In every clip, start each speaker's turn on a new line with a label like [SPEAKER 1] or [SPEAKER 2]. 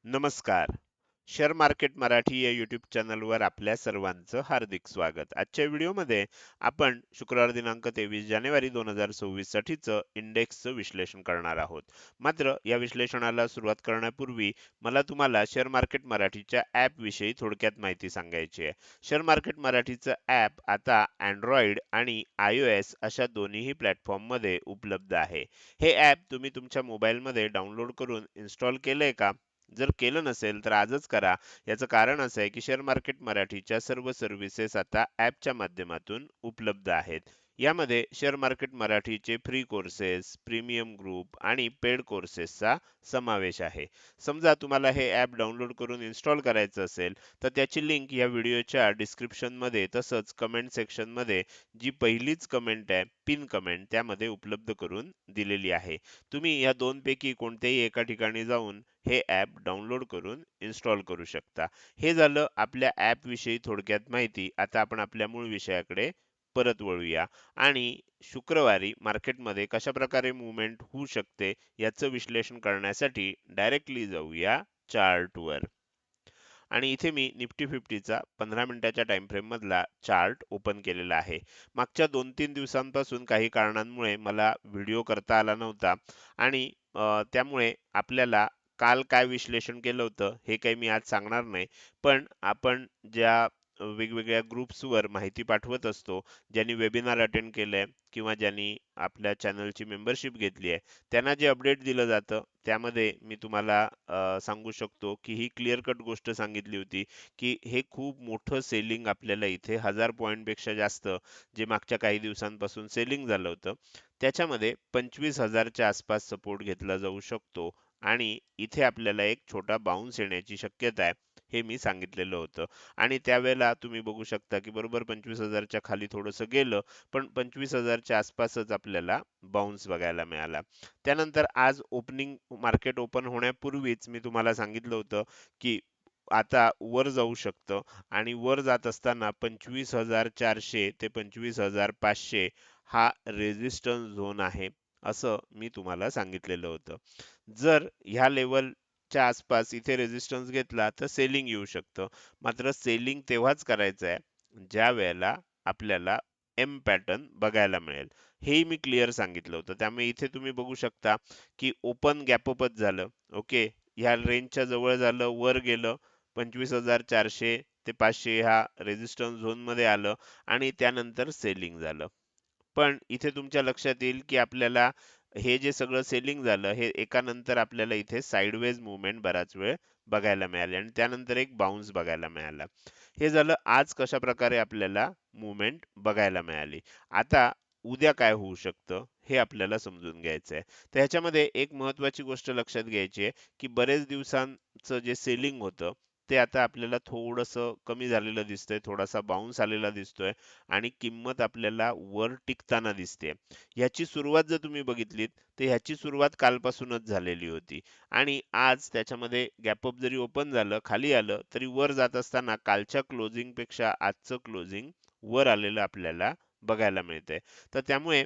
[SPEAKER 1] नमस्कार. Share market Marathi या YouTube चॅनलवर आपल्या सर्वांचं हार्दिक स्वागत. आजच्या व्हिडिओमध्ये आपण शुक्रवार दिनांक 23 जानेवारी 2026 साठीचं इंडेक्सचं विश्लेषण करणार आहोत. मात्र या विश्लेषणाला सुरुवात करण्यापूर्वी मला तुम्हाला शेअर मार्केट मराठीच्या ॲप विषयी थोडक्यात माहिती सांगायची आहे. शेअर मार्केट मराठीचं ॲप आता Android आणि iOS अशा दोन्हीही प्लॅटफॉर्ममध्ये उपलब्ध आहे. हे ॲप तुम्ही तुमच्या मोबाईलमध्ये डाउनलोड करून इन्स्टॉल केलंय का? जर केलं नसेल तर आजच करा. याचं कारण असं आहे की शेअर मार्केट मराठीच्या सर्व सर्व्हिसेस आता ॲपच्या माध्यमातून उपलब्ध आहेत. यामध्ये शेअर मार्केट मराठीचे फ्री कोर्सेस, प्रीमियम ग्रुप आणि पेड कोर्सेसचा समावेश आहे. समजा तुम्हाला हे ॲप डाउनलोड करून इन्स्टॉल करायचं असेल तर त्याची लिंक या व्हिडिओच्या डिस्क्रिप्शनमध्ये तसंच कमेंट सेक्शनमध्ये जी पहिलीच कमेंट आहे, पिन कमेंट त्यामध्ये उपलब्ध करून दिलेली आहे. तुम्ही या दोनपैकी कोणत्याही एका ठिकाणी जाऊन हे ॲप डाउनलोड करून इन्स्टॉल करू शकता. हे झालं आपल्या ॲप विषयी थोडक्यात माहिती. आता आपण आपल्या मूळ विषयाकडे परत वळूया आणि शुक्रवारी मार्केटमध्ये कशाप्रकारे मूव्हमेंट होऊ शकते याचं विश्लेषण करण्यासाठी डायरेक्टली जाऊया चार्टवर. आणि इथे मी निफ्टी 50चा 15 मिनिटाच्या टाइम फ्रेम मधला चार्ट ओपन केलेला आहे. मागच्या 2-3 दिवसांपासून काही कारणांमुळे मला व्हिडिओ करता आला नव्हता आणि त्यामुळे आपल्याला काल काय विश्लेषण केलं होतं हे काही मी आज सांगणार नाही. पण आपण ज्या वेगवेगळ्या ग्रुप्सवर माहिती पाठवत असतो, ज्यांनी वेबिनार अटेंड केलंय किंवा ज्यांनी आपल्या चॅनलची मेंबरशिप घेतली आहे, त्यांना जे अपडेट दिलं जातं त्यामध्ये मी तुम्हाला सांगू शकतो की ही क्लिअर कट गोष्ट सांगितली होती की हे खूप मोठं सेलिंग आपल्याला इथे 1000 पॉइंट पेक्षा जास्त जे मागच्या काही दिवसांपासून सेलिंग झालं होतं त्याच्यामध्ये 25,000च्या आसपास सपोर्ट घेतला जाऊ शकतो आणि इथे आपल्याला एक छोटा बाउन्स येण्याची शक्यता आहे. हे मी सांगितलेलं होतं आणि त्यावेळेला तुम्ही बघू शकता की बरोबर 25,000च्या खाली थोडंसं गेलं, पण 25,000च्या आसपासच आपल्याला बाउन्स बघायला मिळाला. त्यानंतर आज ओपनिंग मार्केट ओपन होण्यापूर्वीच मी तुम्हाला सांगितलं होतं की आता वर जाऊ शकतं आणि वर जात असताना 25,400 ते 25,500 हा रेझिस्टन्स झोन आहे असं मी तुम्हाला सांगितलेलं होतं. जर ह्या लेवलच्या आसपास इथे रेझिस्टन्स घेतला तर सेलिंग येऊ शकतं. मात्र सेलिंग तेव्हाच करायचं आहे ज्या वेळेला आपल्याला एम पॅटर्न बघायला मिळेल. हेही मी क्लिअर सांगितलं होतं. त्यामुळे इथे तुम्ही बघू शकता की ओपन गॅप अपच झालं. ओके. ह्या रेंजच्या जवळ झालं, वर गेलं 25,400 ते 500 ह्या रेझिस्टन्स झोनमध्ये आलं आणि त्यानंतर सेलिंग झालं. पण इथे तुमच्या लक्षात येईल की आपल्याला हे जे सगळं सेलिंग झालं हे एका नंतर आपल्याला इथे साइडवेज मूव्हमेंट बराच वेळ बघायला मिळाली आणि त्यानंतर एक बाउन्स बघायला मिळाला. हे झालं आज कशा प्रकारे आपल्याला मूव्हमेंट बघायला मिळाली. आता उद्या काय होऊ शकतं हे आपल्याला समजून घ्यायचं आहे. तर ह्याच्यामध्ये एक महत्त्वाची गोष्ट लक्षात घ्यायची आहे की बरेच दिवसांचं जे सेलिंग होतं ते आता आपल्याला थोडंसं कमी झालेलं दिसतंय, थोडासा बाउन्स आलेला दिसतोय आणि किंमत आपल्याला वर टिकताना दिसते. ह्याची सुरुवात जर तुम्ही बघितलीत तर ह्याची सुरुवात कालपासूनच झालेली होती आणि आज त्याच्यामध्ये गॅप अप जरी ओपन झालं, खाली आलं तरी वर जात असताना कालच्या क्लोजिंग पेक्षा आजचं क्लोजिंग वर आलेलं आपल्याला बघायला मिळतंय. तर त्यामुळे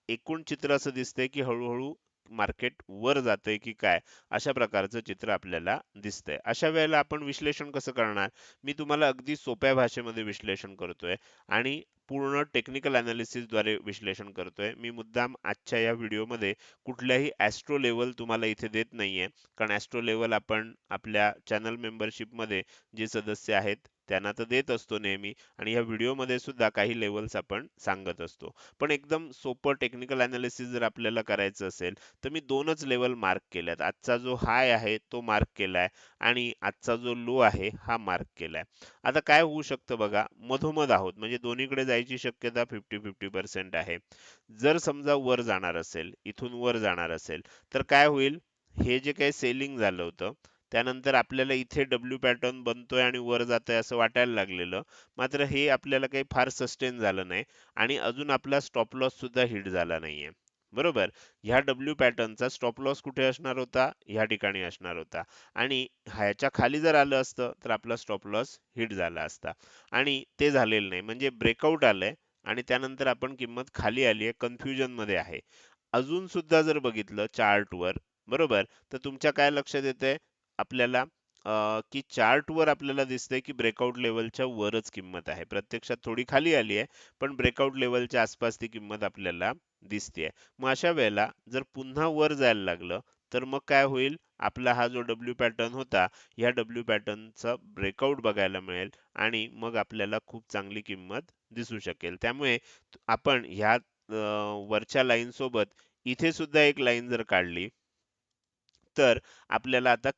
[SPEAKER 1] एकूण चित्र असं दिसतंय की हळूहळू मार्केट वर जातंय की काय अशा प्रकारचं चित्र आपल्याला दिसतंय. अशा वेळेला आपण विश्लेषण कसं करणार? मी तुम्हाला अगदी सोप्या भाषेमध्ये विश्लेषण करतोय आणि पूर्ण टेक्निकल द्वारे विश्लेषण करतोय. मी मुद्दाम आजच्या या व्हिडिओमध्ये कुठल्याही ॲस्ट्रो लेव्हल तुम्हाला इथे देत नाहीये. कारण ॲस्ट्रो लेव्हल आपण आपल्या चॅनल मेंबरशिपमध्ये जे सदस्य आहेत त्यांना तर देत असतो नेहमी आणि ह्या व्हिडिओमध्ये सुद्धा काही लेव्हल्स आपण सांगत असतो. पण एकदम सोपं टेक्निकल अॅनालिसिस जर आपल्याला करायचं असेल तर मी 2च लेव्हल मार्क केल्यात. आजचा जो हाय आहे तो मार्क केलाय आणि आजचा जो लो आहे हा मार्क केलाय. आता काय होऊ शकतं बघा, मधोमध आहोत म्हणजे दोन्हीकडे जायची शक्यता 50-50% आहे. जर समजा वर जाणार असेल, इथून वर जाणार असेल, तर काय होईल? हे जे काही सेलिंग झालं होतं, त्यानंतर आपल्याला इथे डब्ल्यू पॅटर्न बनतोय आणि वर जातोय असं वाटायला लागलेलं. मात्र हे आपल्याला काही फार सस्टेन झालं नाही आणि अजून आपला स्टॉप लॉस सुद्धा हिट झाला नाहीये. बरोबर? ह्या डब्ल्यू पॅटर्नचा स्टॉप लॉस कुठे असणार होता? ह्या ठिकाणी असणार होता आणि ह्याच्या खाली जर आलं असतं तर आपला स्टॉप लॉस हिट झाला असता आणि ते झालेलं नाही. म्हणजे ब्रेकआउट आलंय आणि त्यानंतर आपण किंमत खाली आली आहे, कन्फ्युजन मध्ये आहे. अजून सुद्धा जर बघितलं चार्टवर, बरोबर, तर तुमच्या काय लक्षात येतंय आपल्याला की चार्टवर आपल्याला दिसतंय की ब्रेकआउट लेवलच्या वरच किंमत आहे. प्रत्यक्षात थोडी खाली आली आहे, पण ब्रेकआउट लेवलच्या आसपास ती किंमत आपल्याला दिसतेय. मग अशा वेळेला जर पुन्हा वर जायला लागलं, तर मग काय होईल? आपला हा जो डब्ल्यू पॅटर्न होता, ह्या डब्ल्यू पॅटर्नचा ब्रेकआउट बघायला मिळेल आणि मग आपल्याला खूप चांगली किंमत दिसू शकेल. त्यामुळे आपण ह्या वरच्या लाईन सोबत इथे सुद्धा एक लाईन जर काढली, तर आपल्याला आता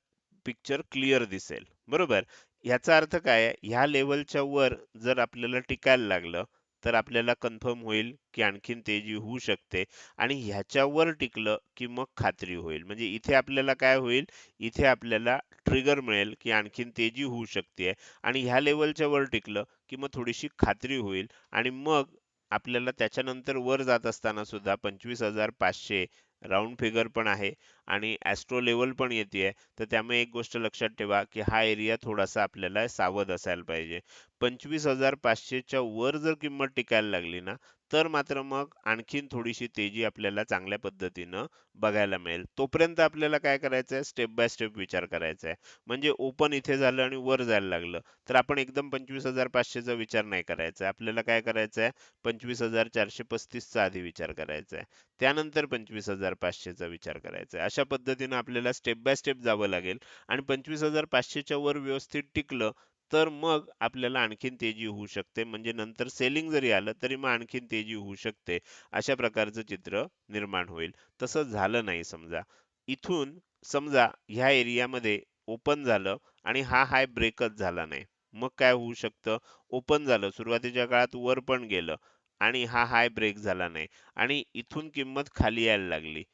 [SPEAKER 1] पिक्चर क्लिअर दिसेल. बरोबर? ह्याचा अर्थ काय आहे? ह्या लेव्हलच्या वर जर आपल्याला टिकायला लागलं, तर आपल्याला कन्फर्म होईल की आणखीन तेजी होऊ शकते आणि ह्याच्यावर टिकलं की मग खात्री होईल. म्हणजे इथे आपल्याला काय होईल? इथे आपल्याला ट्रिगर मिळेल की आणखीन तेजी होऊ शकते आणि ह्या लेव्हलच्या वर टिकलं की मग थोडीशी खात्री होईल आणि मग आपल्याला त्याच्यानंतर वर जात असताना सुद्धा 25,500 राउंड फिगर पण आहे आणि ॲस्ट्रो लेवल पण येतेय. तर त्यामुळे एक गोष्ट लक्षात ठेवा, की हा एरिया थोडासा आपल्याला सावध असायला पाहिजे. 25,500 च्या वर जर किंमत टिकायला लागली ना, तर मात्र मग आणखीन थोडीशी तेजी आपल्याला चांगल्या पद्धतीनं बघायला मिळेल. तोपर्यंत आपल्याला काय करायचं आहे, स्टेप बाय स्टेप विचार करायचा आहे. म्हणजे ओपन इथे झालं आणि वर जायला लागलं, तर आपण एकदम 25,500 चा विचार नाही करायचा. आपल्याला काय करायचं आहे, 25,435 चा आधी विचार करायचा आहे. त्यानंतर 25,500 चा विचार करायचा आहे. अशा पद्धतीने आपल्याला स्टेप बाय स्टेप जावं लागेल आणि 25,500 च्या वर व्यवस्थित टिकलं, तर मग आपल्याला आणखीन तेजी होऊ शकते. म्हणजे नंतर सेलिंग जरी आलं, तरी मग आणखीन तेजी होऊ शकते. अशा प्रकारचं चित्र निर्माण होईल. तसं झालं नाही समजा. इथून समजा ह्या एरियामध्ये ओपन झालं आणि हा हाय ब्रेकच झाला नाही. मग काय होऊ शकतं? ओपन झालं, सुरुवातीच्या काळात वर पण गेलं आणि हा हाय ब्रेक झाला नाही. आणि इथून किंमत खाली यायला लागली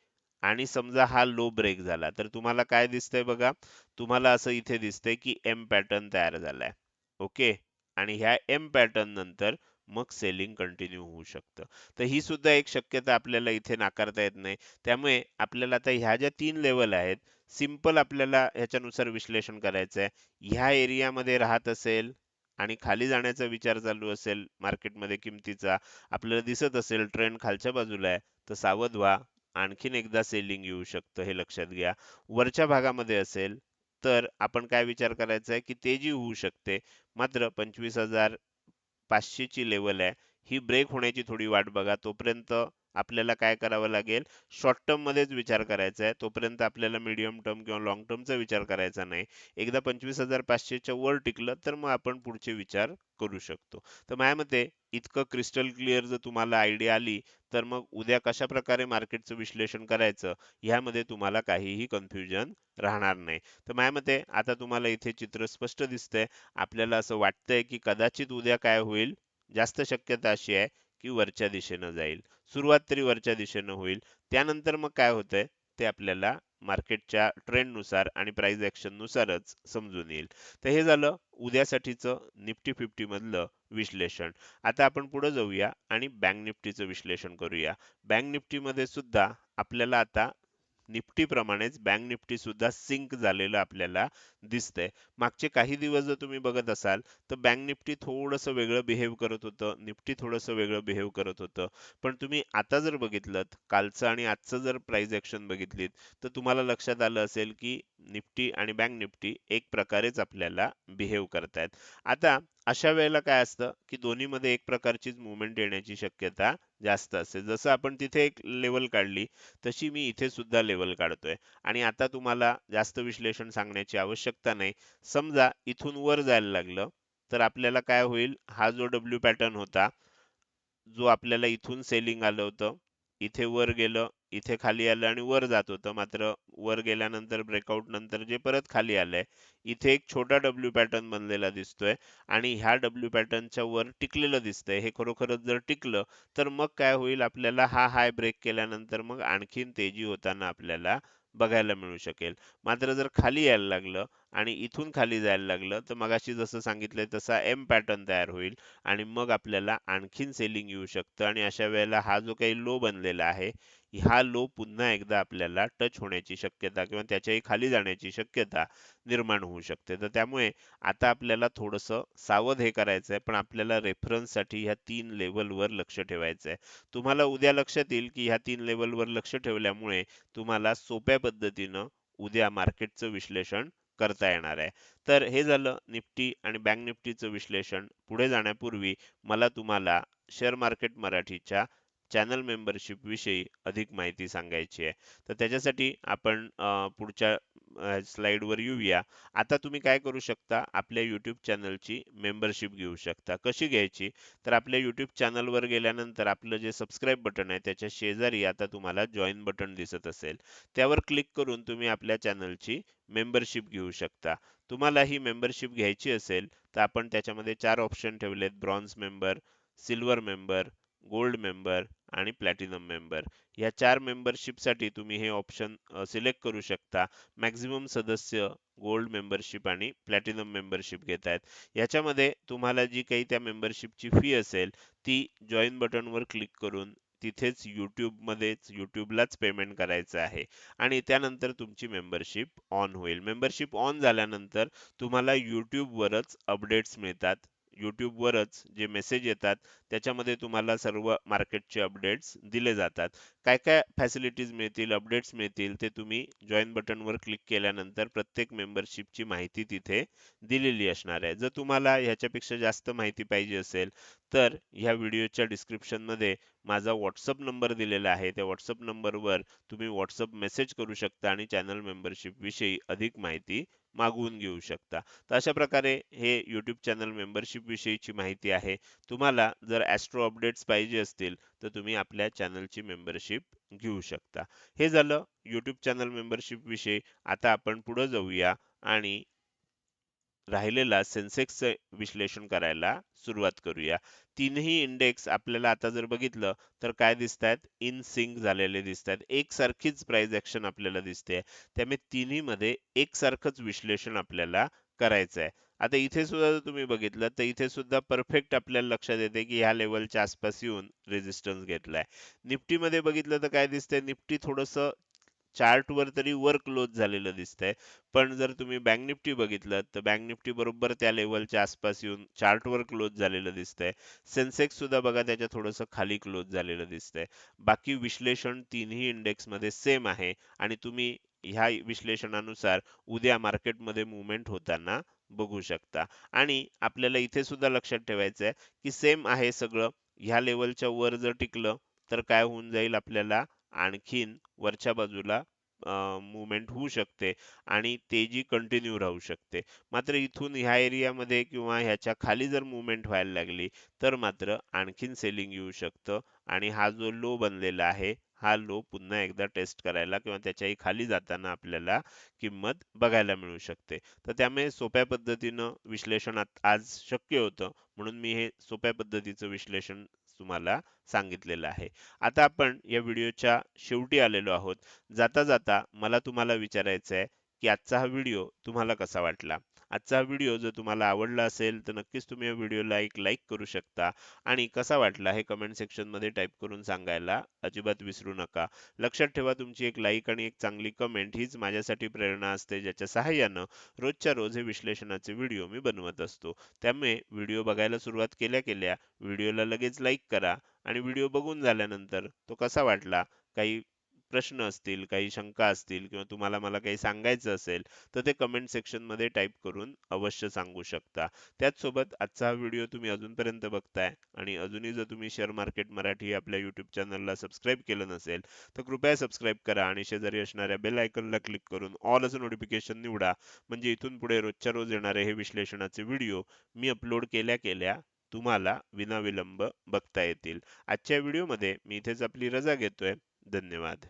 [SPEAKER 1] आणि समजा हा लो ब्रेक झाला, तर तुम्हाला काय दिसतंय बघा? तुम्हाला असं इथे दिसतंय की एम पॅटर्न तयार झालाय. ओके. आणि ह्या एम पॅटर्न नंतर मग सेलिंग कंटिन्यू होऊ शकतं. तर ही सुद्धा एक शक्यता आपल्याला इथे नाकारता येत नाही. त्यामुळे आपल्याला आता ह्या ज्या 3 लेव्हल आहेत, सिंपल आपल्याला ह्याच्यानुसार विश्लेषण करायचं आहे. ह्या एरियामध्ये राहत असेल आणि खाली जाण्याचा विचार चालू असेल मार्केटमध्ये किमतीचा, आपल्याला दिसत असेल ट्रेंड खालच्या बाजूला आहे, तर सावध व्हा. आणखीन एकदा सेलिंग येऊ शकतं हे लक्षात घ्या. वरच्या भागामध्ये असेल, तर आपण काय विचार करायचा आहे, की तेजी होऊ शकते. मात्र 25,500 ची लेवल आहे, ही ब्रेक होण्याची थोडी वाट बघा. तोपर्यंत आपल्याला काय करावं लागेल? शॉर्ट टर्म मध्येच विचार करायचा आहे. तोपर्यंत आपल्याला मीडियम टर्म किंवा लाँग टर्मचा विचार करायचा नाही. एकदा 25,500 च्या वर टिकलं, तर मग आपण पुढचे विचार करू शकतो. तर माझ्या मते इतकं क्रिस्टल क्लिअर जर तुम्हाला आयडिया आली, तर मग उद्या कशाप्रकारे मार्केटचं विश्लेषण करायचं, ह्यामध्ये तुम्हाला काहीही कन्फ्युजन राहणार नाही. तर माझ्या मते आता तुम्हाला इथे चित्र स्पष्ट दिसतंय. आपल्याला असं वाटतंय की कदाचित उद्या काय होईल, जास्त शक्यता अशी आहे की वरच्या दिशेनं जाईल. सुरुवात तरी वरच्या दिशेनं होईल. त्यानंतर मग काय होतंय ते आपल्याला मार्केटच्या ट्रेंडनुसार आणि प्राइस ऍक्शन नुसारच समजून येईल. तर हे झालं उद्यासाठीचं निफ्टी 50 मधलं विश्लेषण. आता आपण पुढे जाऊया आणि बँक निफ्टीचं विश्लेषण करूया. बँक निफ्टीमध्ये सुद्धा आपल्याला आता निफ्टीप्रमाणेच बँक निफ्टी सुद्धा सिंक झालेलं आपल्याला दिसतंय. मागचे काही दिवस जर तुम्ही बघत असाल, तर बँक निफ्टी थोडंसं वेगळं बिहेव करत होतं, निफ्टी थोडंसं वेगळं बिहेव करत होतं. पण तुम्ही आता जर बघितलंत, कालचं आणि आजचं जर प्राइस ऍक्शन बघितलीत, तर तुम्हाला लक्षात आलं असेल की निफ्टी आणि बँक निफ्टी एक प्रकारेच आपल्याला बिहेव करतायत. आता अशा वेळेला काय असतं, की दोन्हीमध्ये एक प्रकारचीच मूव्हमेंट येण्याची शक्यता जास्त असते. जसं आपण तिथे एक लेवल काढली, तशी मी इथे सुद्धा लेवल काढतोय आणि आता तुम्हाला जास्त विश्लेषण सांगण्याची आवश्यकता नाही. समजा इथून वर जायला लागलं, तर आपल्याला काय होईल? हा जो डब्ल्यू पॅटर्न होता, जो आपल्याला इथून सेलिंग आलं होतं, इथे वर गेलं, इथे खाली आलं आणि वर जात होतं. मात्र वर गेल्यानंतर ब्रेकआउट नंतर जे परत खाली आलंय, इथे एक छोटा डब्ल्यू पॅटर्न बनलेला दिसतोय आणि ह्या डब्ल्यू पॅटर्नच्या वर टिकलेलं दिसतंय. हे खरोखरच जर टिकलं, तर मग काय होईल? आपल्याला हा हाय ब्रेक केल्यानंतर मग आणखीन तेजी होताना आपल्याला बघायला मिळू शकेल. मात्र जर खाली यायला लागलं आणि इथून खाली जायला लागलं, तर मगाशी जसं सांगितलंय तसा एम पॅटर्न तयार होईल आणि मग आपल्याला आणखीन सेलिंग येऊ शकतं आणि अशा वेळेला हा जो काही लो बनलेला आहे, हा लो पुन्हा एकदा आपल्याला टच होण्याची शक्यता किंवा त्याच्याही खाली जाण्याची शक्यता निर्माण होऊ शकते. तर त्यामुळे आता आपल्याला थोडंसं सावध हे करायचं आहे, पण आपल्याला रेफरन्ससाठी ह्या 3 लेव्हलवर लक्ष ठेवायचं आहे. तुम्हाला उद्या लक्षात येईल, की ह्या 3 लेव्हलवर लक्ष ठेवल्यामुळे तुम्हाला सोप्या पद्धतीनं उद्या मार्केटचं विश्लेषण करता येणार आहे. तर हे झालं निफ्टी आणि बँक निफ्टीचं विश्लेषण. पुढे जाण्यापूर्वी मला तुम्हाला शेअर मार्केट मराठीच्या चॅनल मेंबरशिप विषयी अधिक माहिती सांगायची आहे. तर त्याच्यासाठी आपण पुढच्या स्लाइडवर येऊया. आता तुम्ही काय करू शकता, आपल्या YouTube चॅनलची मेंबरशिप घेऊ शकता. कशी घ्यायची? तर आपल्या YouTube चॅनलवर गेल्यानंतर आपलं जे सबस्क्राईब बटन आहे त्याच्या शेजारी आता तुम्हाला जॉइन बटन दिसत असेल. त्यावर क्लिक करून तुम्ही आपल्या चॅनलची मेंबरशिप घेऊ शकता. तुम्हाला ही मेंबरशिप घ्यायची असेल तर आपण त्याच्यामध्ये 4 ऑप्शन ठेवलेत: bronze member, silver member, gold member आणि प्लॅटिनम मेंबर. या 4 मेंबरशिपसाठी तुम्ही हे ऑप्शन सिलेक्ट करू शकता. मॅक्झिमम सदस्य गोल्ड मेंबरशिप आणि प्लॅटिनम मेंबरशिप घेत आहेत. याच्यामध्ये तुम्हाला जी काही त्या मेंबरशिपची फी असेल ती जॉइन बटनवर क्लिक करून तिथेच YouTubeलाच पेमेंट करायचं आहे आणि त्यानंतर तुमची मेंबरशिप ऑन होईल. मेंबरशिप ऑन झाल्यानंतर तुम्हाला YouTubeवरच अपडेट्स मिळतात. YouTubeवरच जे मेसेज येतात त्याच्यामध्ये तुम्हाला सर्व मार्केटचे अपडेट्स दिले जातात. काय काय फॅसिलिटीज मिळतील, अपडेट्स मिळतील ते तुम्ही जॉइन बटनवर क्लिक केल्यानंतर प्रत्येक मेंबरशिपची माहिती तिथे दिलेली असणार आहे. जर तुम्हाला ह्याच्यापेक्षा जास्त माहिती पाहिजे असेल तर ह्या व्हिडिओच्या डिस्क्रिप्शनमध्ये माझा WhatsApp नंबर दिलेला आहे. त्या WhatsApp नंबरवर तुम्ही WhatsApp मेसेज करू शकता आणि चॅनल मेंबरशिप विषयी अधिक माहिती मागवून घेऊ शकता. तर अशा प्रकारे हे YouTube चॅनल मेंबरशिप विषयीची माहिती आहे. तुम्हाला जर ॲस्ट्रो अपडेट्स पाहिजे असतील तर तुम्ही आपल्या चॅनलची मेंबरशिप घेऊ शकता. हे झालं YouTube चॅनल मेंबरशिप विषयी. आता आपण पुढे जाऊया आणि राहिलेला सेन्सेक्सचं विश्लेषण करायला सुरुवात करूया. तीनही इंडेक्स आपल्याला आता जर बघितलं तर काय दिसतायत? इन सिंक झालेले दिसतायत. एकसारखीच प्राइस ॲक्शन आपल्याला दिसते. त्यामुळे तिन्हीमध्ये एकसारखंच विश्लेषण आपल्याला करायचं आहे. आता इथे सुद्धा जर तुम्ही बघितलं तर इथे सुद्धा परफेक्ट आपल्याला लक्षात येते की ह्या लेवलच्या आसपास येऊन रेजिस्टन्स घेतलाय. निफ्टीमध्ये बघितलं तर काय दिसतंय? निफ्टी थोडंसं चार्टवर तरी वर क्लोज झालेलं दिसतंय. पण जर तुम्ही बँक निफ्टी बघितलं तर बँक निफ्टी बरोबर त्या लेवलच्या आसपास येऊन चार्टवर क्लोज झालेलं दिसतंय. सेन्सेक्स सुद्धा बघा त्याच्या थोडंसं खाली क्लोज झालेलं दिसतंय. बाकी विश्लेषण तिन्ही इंडेक्समध्ये सेम आहे आणि तुम्ही ह्या विश्लेषणानुसार उद्या मार्केटमध्ये मुवमेंट होताना बघू शकता. आणि आपल्याला इथे सुद्धा लक्षात ठेवायचं आहे की सेम आहे सगळं. ह्या लेवलच्या वर जर टिकलं तर काय होऊन जाईल, आपल्याला आणखीन वरच्या बाजूला मूव्हमेंट होऊ शकते आणि तेजी कंटिन्यू राहू शकते. मात्र इथून ह्या एरियामध्ये किंवा ह्याच्या खाली जर मूव्हमेंट व्हायला लागली तर मात्र आणखीन सेलिंग येऊ शकतं आणि हा जो लो बनलेला आहे हा लो पुन्हा एकदा टेस्ट करायला किंवा त्याच्याही खाली जाताना आपल्याला किंमत बघायला मिळू शकते. तर त्यामुळे सोप्या पद्धतीनं विश्लेषणात आज शक्य होतं म्हणून मी हे सोप्या पद्धतीचं विश्लेषण तुम्हाला सांगितलेलं आहे. आता आपण या व्हिडिओच्या शेवटी आलेलो आहोत. जाता जाता मला तुम्हाला विचारायचं आहे की आजचा हा व्हिडिओ तुम्हाला कसा वाटला? आजचा हा व्हिडिओ जर तुम्हाला आवडला असेल तर नक्कीच तुम्ही या व्हिडिओला एक लाईक करू शकता आणि कसा वाटला हे कमेंट सेक्शन मध्ये टाईप करून सांगायला अजिबात विसरू नका. लक्षात ठेवा, तुमची एक लाईक आणि एक चांगली कमेंट हीच माझ्यासाठी प्रेरणा असते, ज्याच्या सहाय्यानं रोजच्या रोज हे विश्लेषणाचे व्हिडिओ मी बनवत असतो. त्यामुळे व्हिडिओ बघायला सुरुवात केल्या केल्या व्हिडिओला लगेच लाईक करा आणि व्हिडिओ बघून झाल्यानंतर तो कसा वाटला, काही प्रश्न असतील, काही शंका असतील किंवा तुम्हाला मला काही सांगायचं असेल तर ते कमेंट सेक्शन मध्ये टाईप करून अवश्य सांगू शकता. त्याचसोबत आजचा हा व्हिडिओ तुम्ही अजूनपर्यंत बघताय आणि अजूनही जर तुम्ही शेअर मार्केट मराठी आपल्या युट्यूब चॅनलला सबस्क्राईब केलं नसेल तर कृपया सबस्क्राईब करा आणि शेजारी असणाऱ्या बेल आयकॉनला क्लिक करून ऑल असं नोटिफिकेशन निवडा. म्हणजे इथून पुढे रोजच्या रोज येणारे हे विश्लेषणाचे व्हिडिओ मी अपलोड केल्या केल्या तुम्हाला विनाविलंब बघता येतील. आजच्या व्हिडिओमध्ये मी इथेच आपली रजा घेतोय. धन्यवाद.